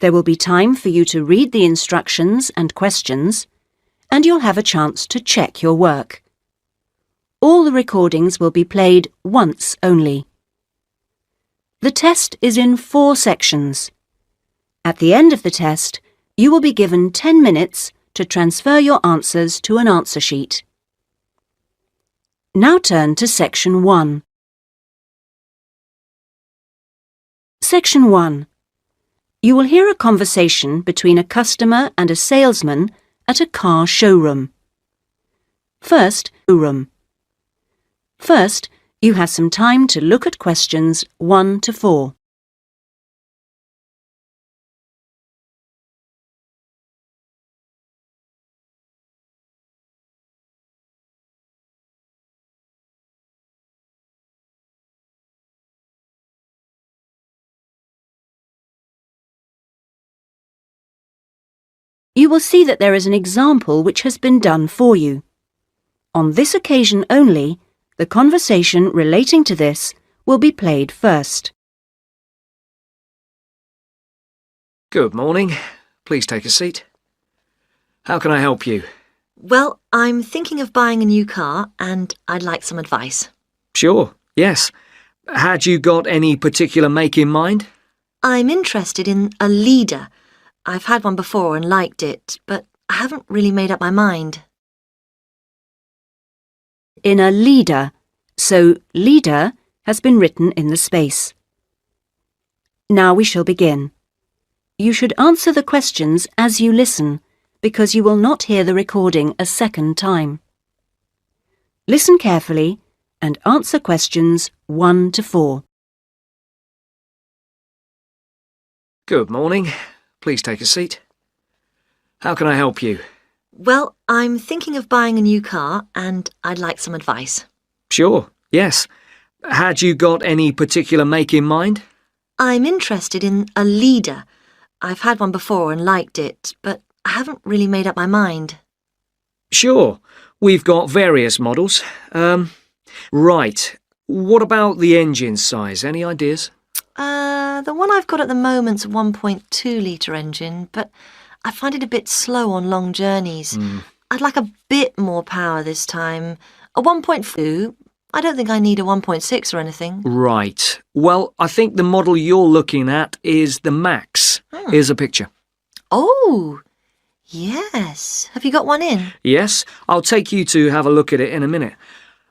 There will be time for you to read the instructions and questions, and you'll have a chance to check your work. All the recordings will be played once only. The test is in 4 sections. At the end of the test, you will be given 10 minutes to transfer your answers to an answer sheet. Now turn to Section 1. Section 1. You will hear a conversation between a customer and a salesman at a car showroom. First, you have some time to look at questions 1 to 4. You will see that there is an example which has been done for you. On this occasion only, the conversation relating to this will be played first. Good morning. Please take a seat. How can I help you? Well, I'm thinking of buying a new car and I'd like some advice. Sure, yes. Had you got any particular make in mind? I'm interested in a leader. I've had one before and liked it, but I haven't really made up my mind. In a leader, so leader has been written in the space. Now we shall begin. You should answer the questions as you listen, because you will not hear the recording a second time. Listen carefully and answer questions 1 to 4. Good morning. Please take a seat. How can I help you? Well, I'm thinking of buying a new car and I'd like some advice. Sure, yes. Had you got any particular make in mind? I'm interested in a leader. I've had one before and liked it, but I haven't really made up my mind. Sure, we've got various models. Right. What about the engine size? Any ideas? The one I've got at the moment's a 1.2 litre engine, but I find it a bit slow on long journeys. I'd like a bit more power this time. A 1.2, I don't think I need a 1.6 or anything. Right. Well, I think the model you're looking at is the Max. Here's a picture. Oh, yes. Have you got one in? Yes, I'll take you to have a look at it in a minute.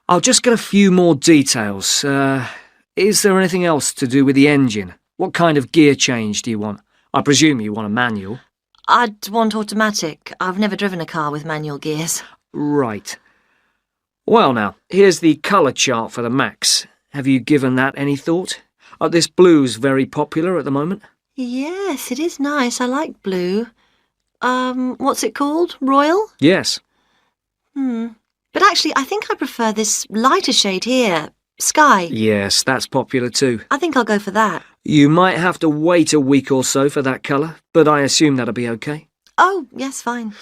I'll just get a few more details. Is there anything else to do with the engine? What kind of gear change do you want? I presume you want a manual. I'd want automatic. I've never driven a car with manual gears. Right. Well now, here's the colour chart for the Max. Have you given that any thought? This blue's very popular at the moment. Yes, it is nice. I like blue. What's it called? Royal? Yes. But actually, I think I prefer this lighter shade here. Sky. Yes, that's popular too. I think I'll go for that. You might have to wait a week or so for that colour, but I assume that'll be okay. Oh, yes, fine.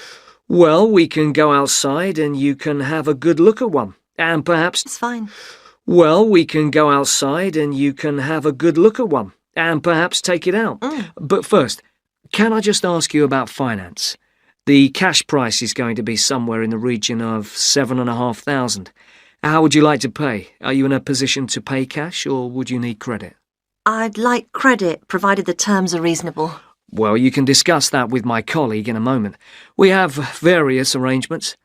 Well, we can go outside and you can have a good look at one. And perhaps... It's fine. Well, we can go outside and you can have a good look at one. And perhaps take it out. But first, can I just ask you about finance? The cash price is going to be somewhere in the region of $7,500. How would you like to pay? Are you in a position to pay cash or would you need credit? I'd like credit, provided the terms are reasonable. Well, you can discuss that with my colleague in a moment. We have various arrangements.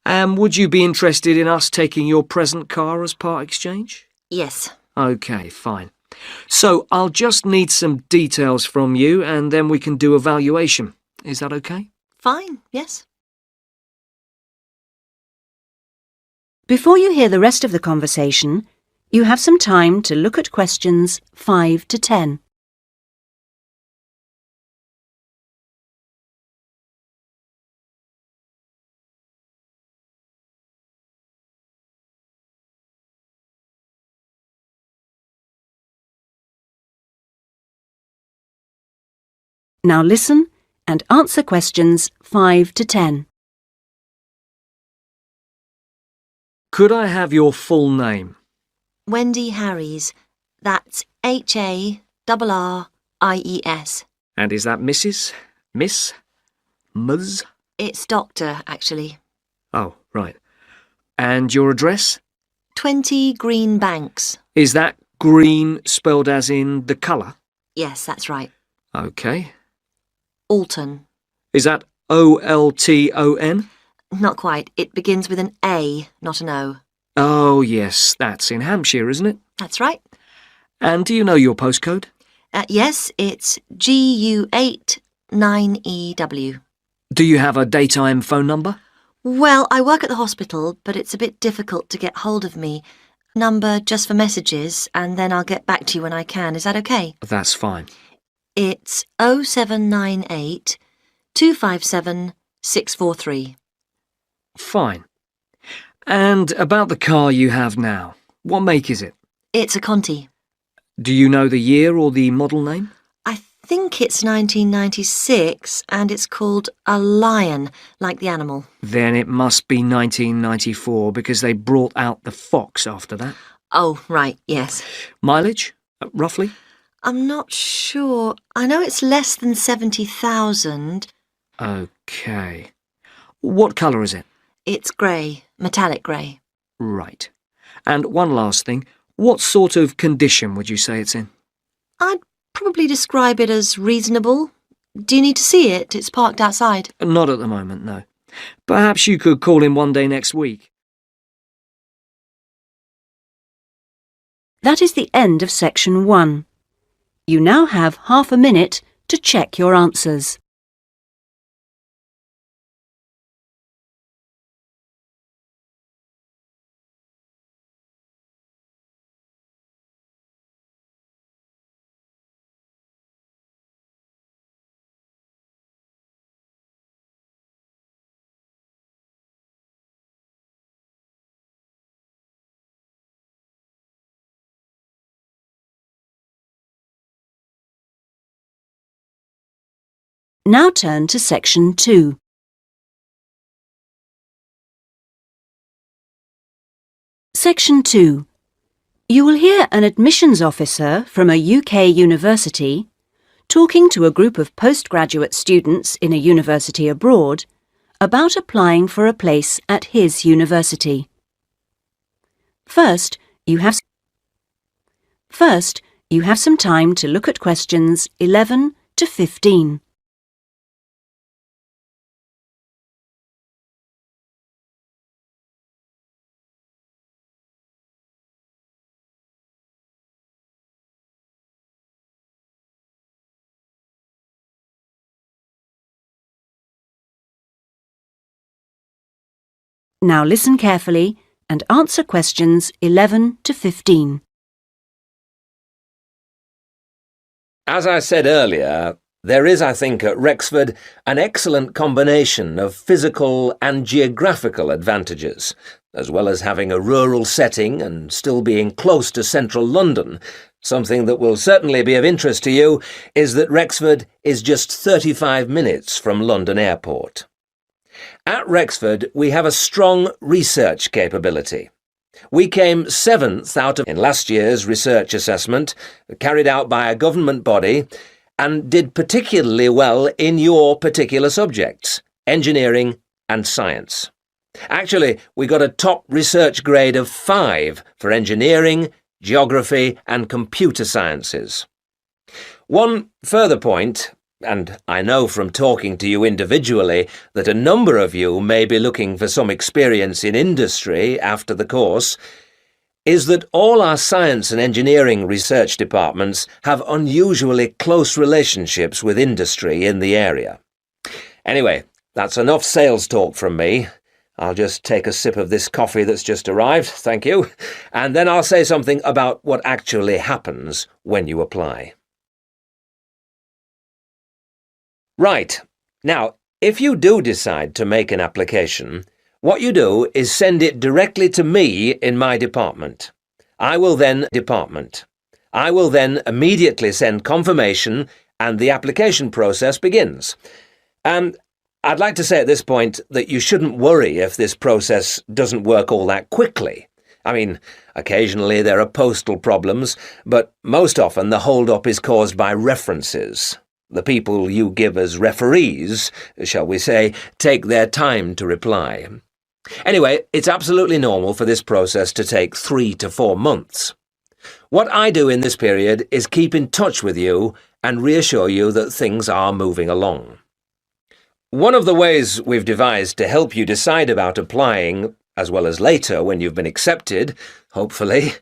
Would you be interested in us taking your present car as part exchange? Yes. OK, fine. So I'll just need some details from you and then we can do a valuation. Is that OK? Fine, yes. Before you hear the rest of the conversation, you have some time to look at questions 5 to 10. Now listen and answer questions 5 to 10. Could I have your full name? Wendy Harries. That's Harries. And is that Mrs., Miss, Ms? It's Doctor, actually. Oh, right. And your address? 20 Green Banks. Is that green spelled as in the colour? Yes, that's right. OK. Alton. Is that Olton? Not quite. It begins with an A, not an O. Oh, yes, that's in Hampshire, isn't it? That's right. And do you know your postcode? Yes, it's GU8 9EW. Do you have a daytime phone number? Well, I work at the hospital, but it's a bit difficult to get hold of me. Number just for messages, and then I'll get back to you when I can. Is that okay? That's fine. It's 0798 257 643. Fine. And about the car you have now, what make is it? It's a Conti. Do you know the year or the model name? I think it's 1996, and it's called a lion, like the animal. Then it must be 1994, because they brought out the Fox after that. Oh, right, yes. Mileage, roughly? I'm not sure. I know it's less than 70,000. OK. What colour is it? It's grey, metallic grey. Right. And one last thing. What sort of condition would you say it's in? I'd probably describe it as reasonable. Do you need to see it? It's parked outside. Not at the moment, no. Perhaps you could call in one day next week. That is the end of section 1. You now have half a minute to check your answers. Now turn to section 2. Section 2. You will hear an admissions officer from a UK university talking to a group of postgraduate students in a university abroad about applying for a place at his university. First, you have some time to look at questions 11 to 15. Now listen carefully and answer questions 11 to 15. As I said earlier, there is, I think, at Rexford an excellent combination of physical and geographical advantages, as well as having a rural setting and still being close to central London. Something that will certainly be of interest to you is that Rexford is just 35 minutes from London Airport. At Rexford, we have a strong research capability. We came 7th out of in last year's research assessment, carried out by a government body, and did particularly well in your particular subjects, engineering and science. Actually, we got a top research grade of 5 for engineering, geography and computer sciences. One further point, and I know from talking to you individually that a number of you may be looking for some experience in industry after the course, is that all our science and engineering research departments have unusually close relationships with industry in the area. Anyway, that's enough sales talk from me. I'll just take a sip of this coffee that's just arrived, thank you, and then I'll say something about what actually happens when you apply. Right. Now, if you do decide to make an application, what you do is send it directly to me in my department. I will then immediately send confirmation and the application process begins. And I'd like to say at this point that you shouldn't worry if this process doesn't work all that quickly. I mean, occasionally there are postal problems, but most often the hold-up is caused by references. The people you give as referees, shall we say, take their time to reply. Anyway, it's absolutely normal for this process to take 3 to 4 months. What I do in this period is keep in touch with you and reassure you that things are moving along. One of the ways we've devised to help you decide about applying, as well as later when you've been accepted, hopefully,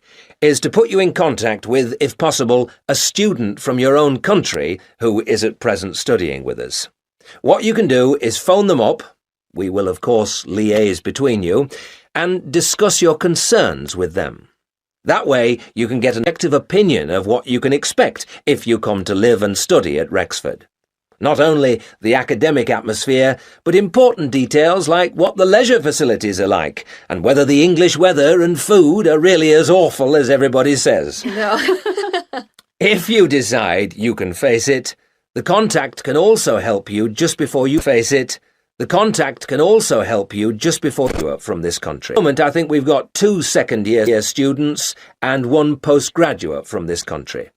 is to put you in contact with, if possible, a student from your own country who is at present studying with us. What you can do is phone them up, we will of course liaise between you, and discuss your concerns with them. That way you can get an objective opinion of what you can expect if you come to live and study at Rexford. Not only the academic atmosphere, but important details like what the leisure facilities are like, and whether the English weather and food are really as awful as everybody says. No. If you decide you can face it, the contact can also help you just before you face it. The contact can also help you just before you are from this country. At the moment, I think we've got 2 second-year students and 1 postgraduate from this country.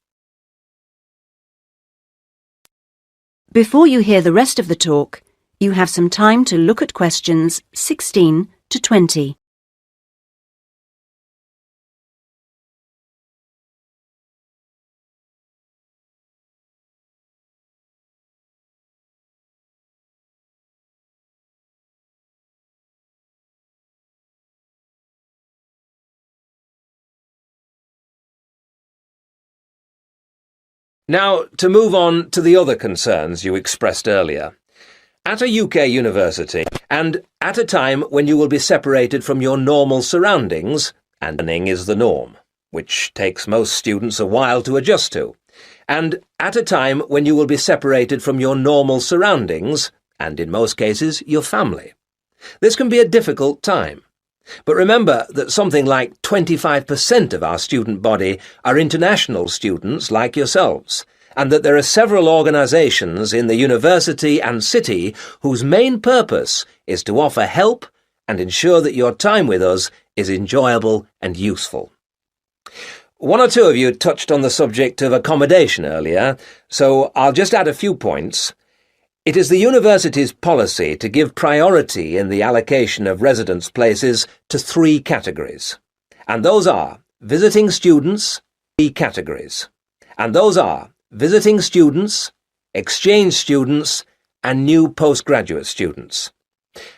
Before you hear the rest of the talk, you have some time to look at questions 16 to 20. Now, to move on to the other concerns you expressed earlier. At a UK university, and at a time when you will be separated from your normal surroundings, and learning is the norm, which takes most students a while to adjust to, and at a time when you will be separated from your normal surroundings, and in most cases, your family. This can be a difficult time. But remember that something like 25% of our student body are international students like yourselves, and that there are several organisations in the university and city whose main purpose is to offer help and ensure that your time with us is enjoyable and useful. 1 or 2 of you touched on the subject of accommodation earlier, so I'll just add a few points. It is the university's policy to give priority in the allocation of residence places to 3 categories, and those are visiting students, 3 categories, and those are visiting students, exchange students, and new postgraduate students.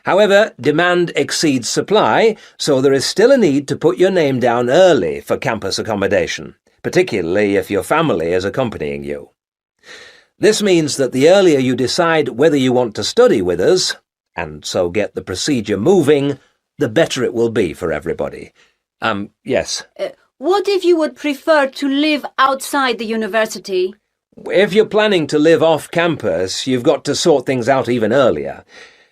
However, demand exceeds supply, so there is still a need to put your name down early for campus accommodation, particularly if your family is accompanying you. This means that the earlier you decide whether you want to study with us, and so get the procedure moving, the better it will be for everybody. Yes. What if you would prefer to live outside the university? If you're planning to live off campus, you've got to sort things out even earlier.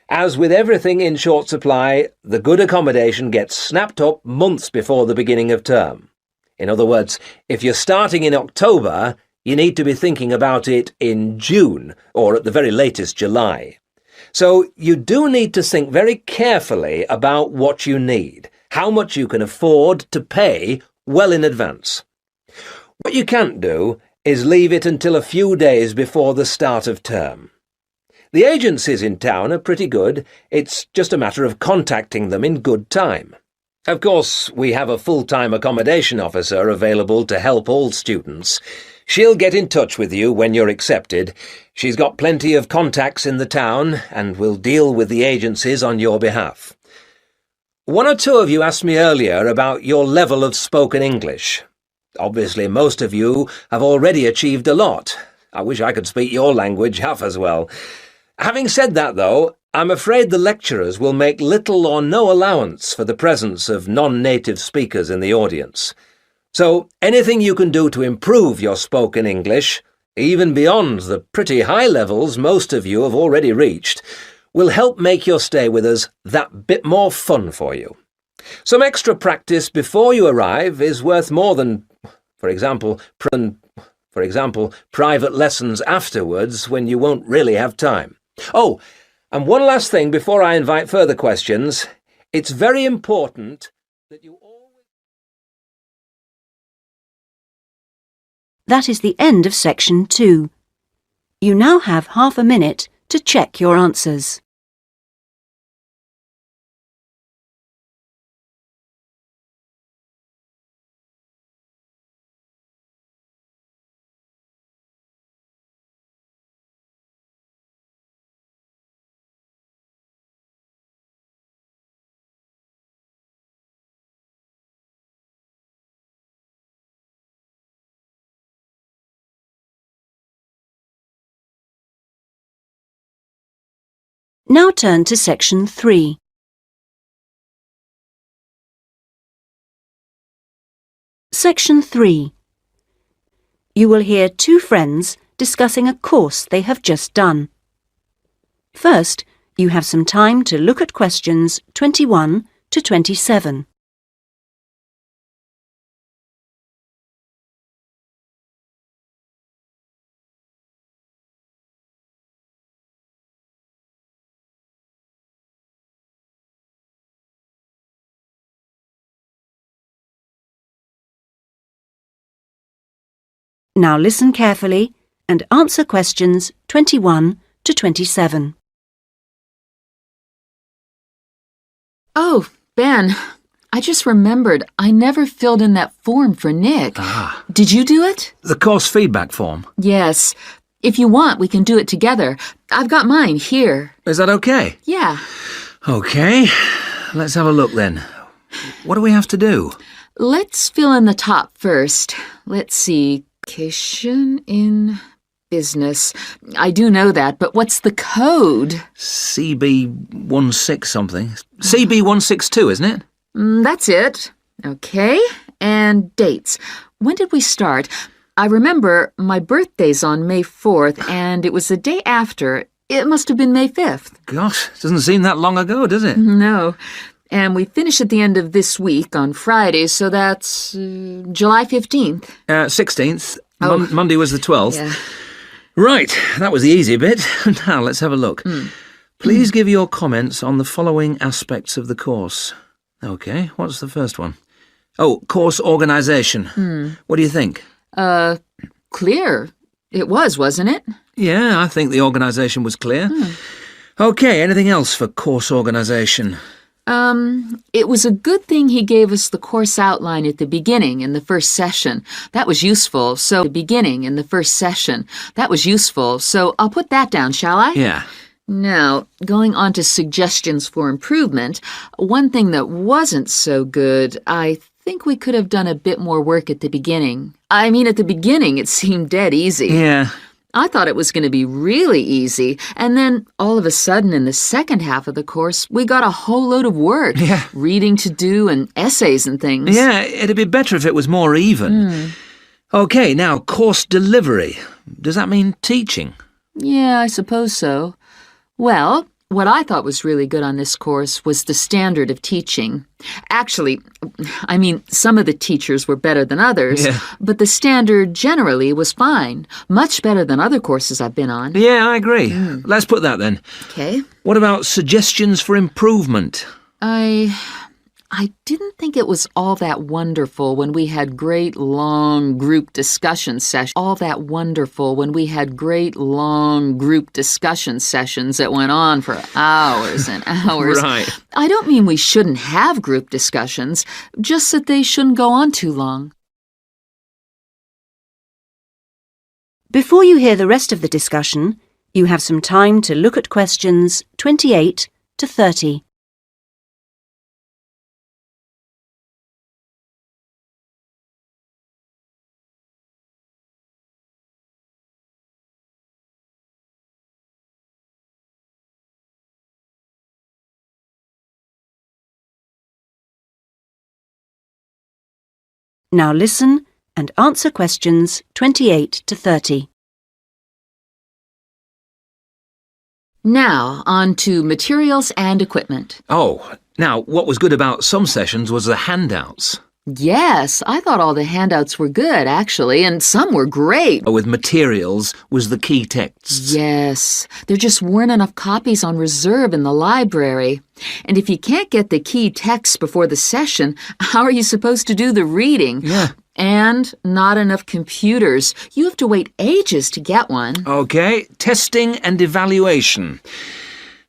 As with everything in short supply, the good accommodation gets snapped up months before the beginning of term. In other words, if you're starting in October, you need to be thinking about it in June, or at the very latest July. So you do need to think very carefully about what you need, how much you can afford to pay well in advance. What you can't do is leave it until a few days before the start of term. The agencies in town are pretty good. It's just a matter of contacting them in good time. Of course, we have a full-time accommodation officer available to help all students. She'll get in touch with you when you're accepted. She's got plenty of contacts in the town and will deal with the agencies on your behalf. 1 or 2 of you asked me earlier about your level of spoken English. Obviously, most of you have already achieved a lot. I wish I could speak your language half as well. Having said that, though, I'm afraid the lecturers will make little or no allowance for the presence of non-native speakers in the audience. So anything you can do to improve your spoken English, even beyond the pretty high levels most of you have already reached, will help make your stay with us that bit more fun for you. Some extra practice before you arrive is worth more than, for example, private lessons afterwards when you won't really have time. Oh, and one last thing before I invite further questions. It's very important that you always... That is the end of section 2. You now have half a minute to check your answers. Now turn to Section 3. Section 3. You will hear two friends discussing a course they have just done. First, you have some time to look at questions 21 to 27. Now listen carefully and answer questions 21 to 27. Oh, Ben, I just remembered I never filled in that form for Nick. Ah. Did you do it? The course feedback form. Yes. If you want, we can do it together. I've got mine here. Is that okay? Yeah. Okay. Let's have a look then. What do we have to do? Let's fill in the top first. Let's see. Education in business. I do know that, but what's the code? CB16 something. CB162, isn't it? That's it. Okay. And dates. When did we start? I remember my birthday's on May 4th, and it was the day after. It must have been May 5th. Gosh, doesn't seem that long ago, does it? No. And we finish at the end of this week on Friday, so that's July 15th. 16th. Oh. Monday was the 12th. Yeah. Right, that was the easy bit. Now let's have a look. Please give your comments on the following aspects of the course. Okay, what's the first one? Oh, course organisation. What do you think? Clear. It was, wasn't it? Yeah, I think the organisation was clear. Okay, anything else for course organisation? It was a good thing he gave us the course outline at the beginning in the first session. That was useful, so I'll put that down, shall I? Yeah. Now, going on to suggestions for improvement, one thing that wasn't so good, I think we could have done a bit more work at the beginning. I mean, at the beginning, it seemed dead easy. Yeah. I thought it was going to be really easy, and then all of a sudden in the second half of the course, we got a whole load of work. Yeah. Reading to do and essays and things. Yeah, it'd be better if it was more even. Okay, now, course delivery. Does that mean teaching? Yeah, I suppose so. Well, what I thought was really good on this course was the standard of teaching. Actually, I mean, some of the teachers were better than others, Yeah. but the standard generally was fine. Much better than other courses I've been on. Yeah, I agree. Let's put that then. Okay. What about suggestions for improvement? I didn't think it was all that wonderful when we had great long group discussion sessions. That went on for hours and hours. Right. I don't mean we shouldn't have group discussions, just that they shouldn't go on too long. Before you hear the rest of the discussion, you have some time to look at questions 28 to 30. Now listen and answer questions 28 to 30. Now, on to materials and equipment. Oh, now, what was good about some sessions was the handouts. Yes, I thought all the handouts were good, actually, and some were great. With materials was the key texts. Yes, there just weren't enough copies on reserve in the library. And if you can't get the key texts before the session, how are you supposed to do the reading? Yeah. And not enough computers. You have to wait ages to get one. OK, testing and evaluation.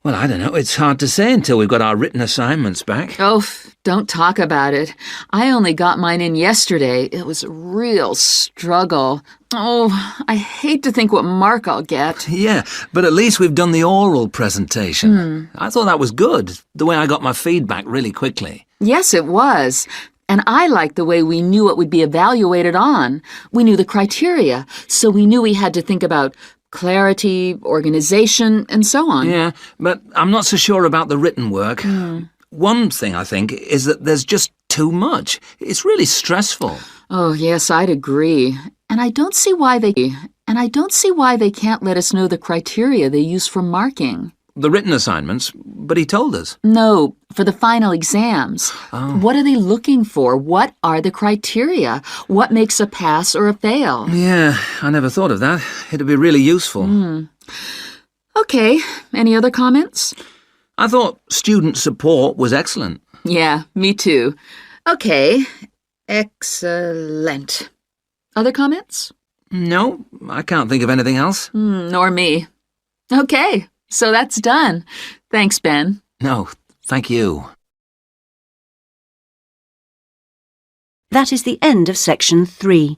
Well, I don't know. It's hard to say until we've got our written assignments back. Oh, don't talk about it. I only got mine in yesterday. It was a real struggle. Oh, I hate to think what mark I'll get. Yeah, but at least we've done the oral presentation. I thought that was good, the way I got my feedback really quickly. Yes, it was. And I liked the way we knew what would be evaluated on. We knew the criteria, so we knew we had to think about clarity, organization, and so on. Yeah, but I'm not so sure about the written work. One thing, I think, is that there's just too much. It's really stressful. Oh, yes, I'd agree. And I don't see why they can't let us know the criteria they use for marking. The written assignments, but he told us. No, for the final exams. What are they looking for? What are the criteria? What makes a pass or a fail? Yeah, I never thought of that. It'd be really useful. Okay, any other comments? I thought student support was excellent. Yeah, me too. Okay, excellent. Other comments? No, I can't think of anything else. Nor me. Okay, so that's done. Thanks, Ben. No, thank you. That is the end of section 3.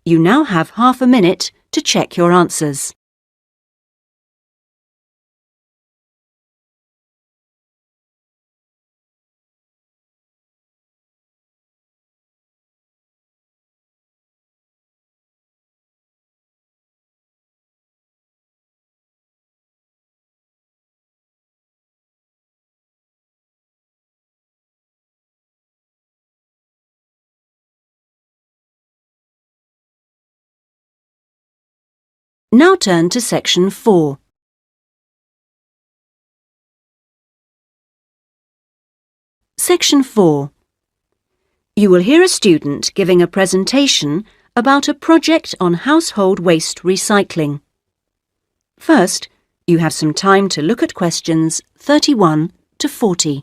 You now have half a minute to check your answers. Now turn to section 4. Section 4. You will hear a student giving a presentation about a project on household waste recycling. First, you have some time to look at questions 31 to 40.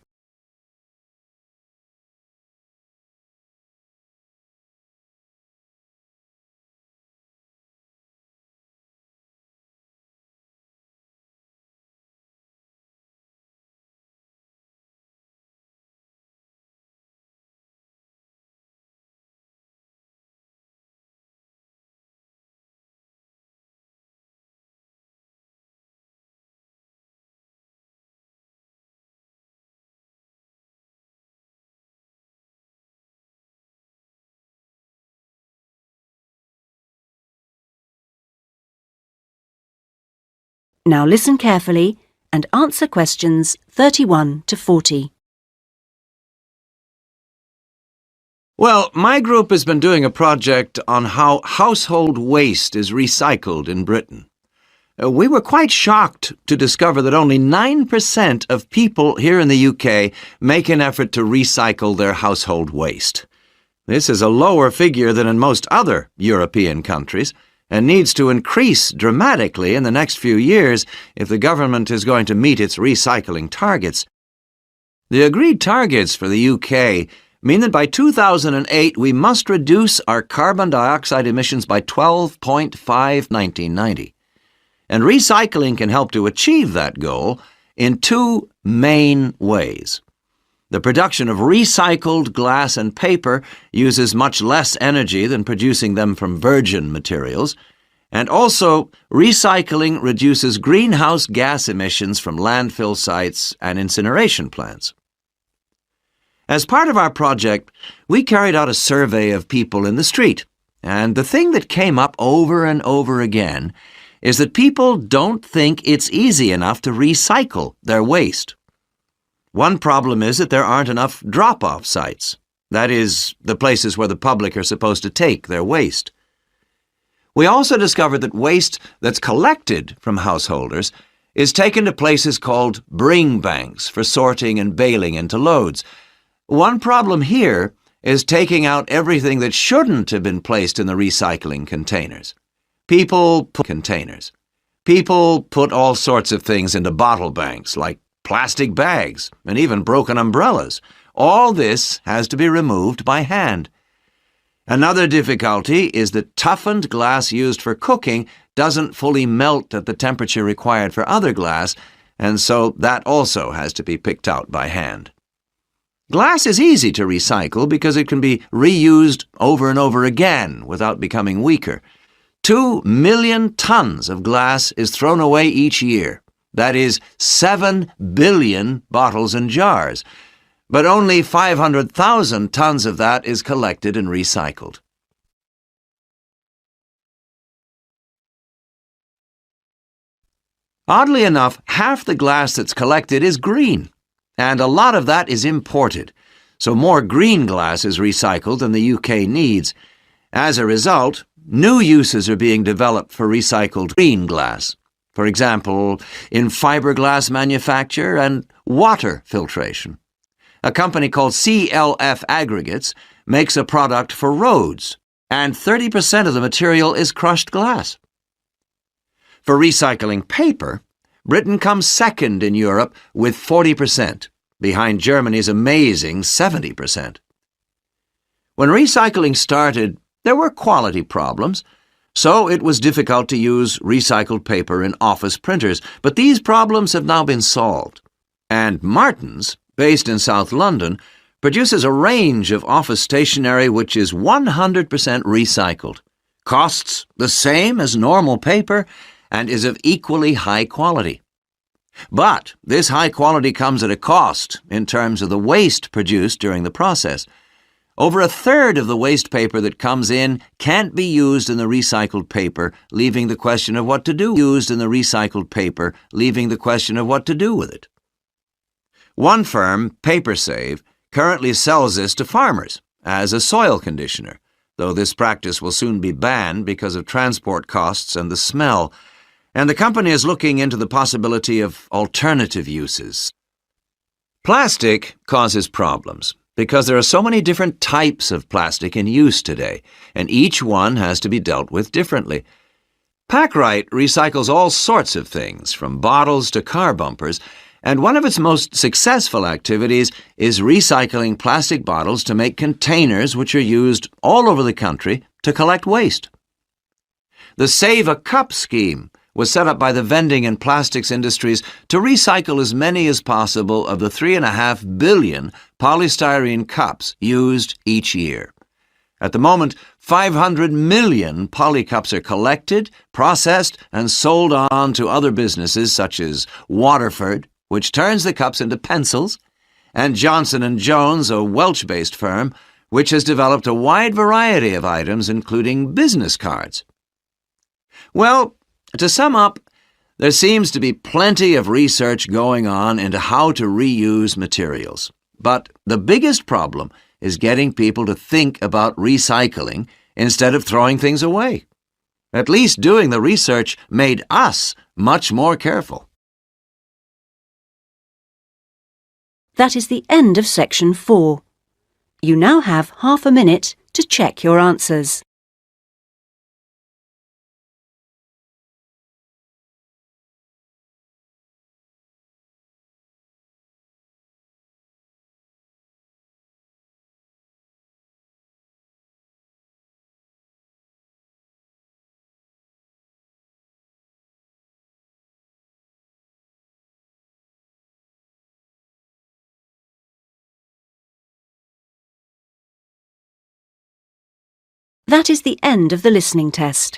Now listen carefully and answer questions 31 to 40. Well, my group has been doing a project on how household waste is recycled in Britain. We were quite shocked to discover that only 9% of people here in the UK make an effort to recycle their household waste. This is a lower figure than in most other European countries, and needs to increase dramatically in the next few years if the government is going to meet its recycling targets. The agreed targets for the UK mean that by 2008 we must reduce our carbon dioxide emissions by 12.5 1990. And recycling can help to achieve that goal in two main ways. The production of recycled glass and paper uses much less energy than producing them from virgin materials, and also recycling reduces greenhouse gas emissions from landfill sites and incineration plants. As part of our project, we carried out a survey of people in the street, and the thing that came up over and over again is that people don't think it's easy enough to recycle their waste. One problem is that there aren't enough drop-off sites. That is, the places where the public are supposed to take their waste. We also discovered that waste that's collected from householders is taken to places called bring banks for sorting and baling into loads. One problem here is taking out everything that shouldn't have been placed in the recycling containers. People put all sorts of things into bottle banks, like plastic bags, and even broken umbrellas. All this has to be removed by hand. Another difficulty is that toughened glass used for cooking doesn't fully melt at the temperature required for other glass, and so that also has to be picked out by hand. Glass is easy to recycle because it can be reused over and over again without becoming weaker. 2 million tons of glass is thrown away each year. That is 7 billion bottles and jars. But only 500,000 tons of that is collected and recycled. Oddly enough, half the glass that's collected is green, and a lot of that is imported, so more green glass is recycled than the UK needs. As a result, new uses are being developed for recycled green glass. For example, in fiberglass manufacture and water filtration. A company called CLF Aggregates makes a product for roads, and 30% of the material is crushed glass. For recycling paper, Britain comes second in Europe with 40%, behind Germany's amazing 70%. When recycling started, there were quality problems, so it was difficult to use recycled paper in office printers, but these problems have now been solved. And Martins, based in South London, produces a range of office stationery which is 100% recycled, costs the same as normal paper, and is of equally high quality. But this high quality comes at a cost in terms of the waste produced during the process. Over a third of the waste paper that comes in can't be used in the recycled paper, leaving the question of what to do with it. One firm, PaperSave, currently sells this to farmers as a soil conditioner, though this practice will soon be banned because of transport costs and the smell, and the company is looking into the possibility of alternative uses. Plastic causes problems because there are so many different types of plastic in use today, and each one has to be dealt with differently. Packrite recycles all sorts of things, from bottles to car bumpers, and one of its most successful activities is recycling plastic bottles to make containers which are used all over the country to collect waste. The Save a Cup scheme was set up by the vending and plastics industries to recycle as many as possible of the 3.5 billion polystyrene cups used each year. At the moment, 500 million polycups are collected, processed, and sold on to other businesses such as Waterford, which turns the cups into pencils, and Johnson & Jones, a Welsh-based firm, which has developed a wide variety of items, including business cards. Well, to sum up, there seems to be plenty of research going on into how to reuse materials. But the biggest problem is getting people to think about recycling instead of throwing things away. At least doing the research made us much more careful. That is the end of section 4. You now have half a minute to check your answers. That is the end of the listening test.